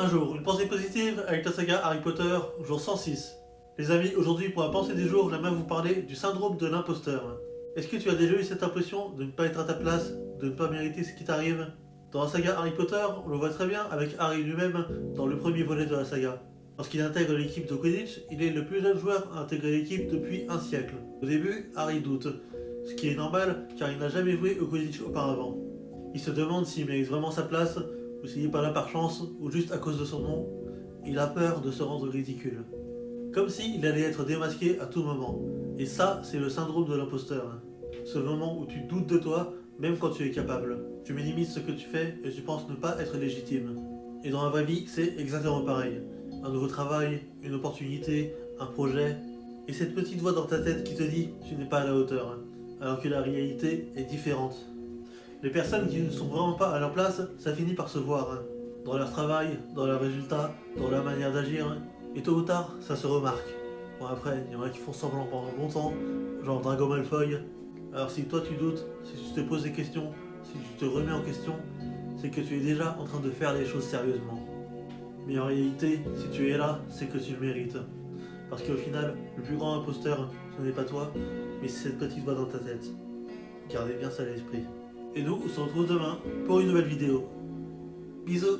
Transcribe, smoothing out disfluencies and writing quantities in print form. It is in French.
Un jour, une pensée positive avec la saga Harry Potter, jour 106. Les amis, aujourd'hui pour la pensée du jour, j'aimerais vous parler du syndrome de l'imposteur. Est-ce que tu as déjà eu cette impression de ne pas être à ta place, de ne pas mériter ce qui t'arrive? Dans la saga Harry Potter, on le voit très bien avec Harry lui-même dans le premier volet de la saga. Lorsqu'il intègre l'équipe de Quidditch, il est le plus jeune joueur à intégrer l'équipe depuis un siècle. Au début, Harry doute, ce qui est normal car il n'a jamais joué au Quidditch auparavant. Il se demande s'il mérite vraiment sa place, ou s'il n'est pas là par chance, ou juste à cause de son nom. Il a peur de se rendre ridicule. Comme s'il allait être démasqué à tout moment. Et ça, c'est le syndrome de l'imposteur. Ce moment où tu doutes de toi, même quand tu es capable. Tu minimises ce que tu fais et tu penses ne pas être légitime. Et dans la vraie vie, c'est exactement pareil. Un nouveau travail, une opportunité, un projet, et cette petite voix dans ta tête qui te dit tu n'es pas à la hauteur, alors que la réalité est différente. Les personnes qui ne sont vraiment pas à leur place, ça finit par se voir. Dans leur travail, dans leurs résultats, dans leur manière d'agir. Et tôt ou tard, ça se remarque. Bon après, il y en a qui font semblant pendant longtemps, genre Drago Malfoy. Alors si toi tu doutes, si tu te poses des questions, si tu te remets en question, c'est que tu es déjà en train de faire les choses sérieusement. Mais en réalité, si tu es là, c'est que tu le mérites. Parce qu'au final, le plus grand imposteur, ce n'est pas toi, mais c'est cette petite voix dans ta tête. Gardez bien ça à l'esprit. Et nous, on se retrouve demain pour une nouvelle vidéo. Bisous.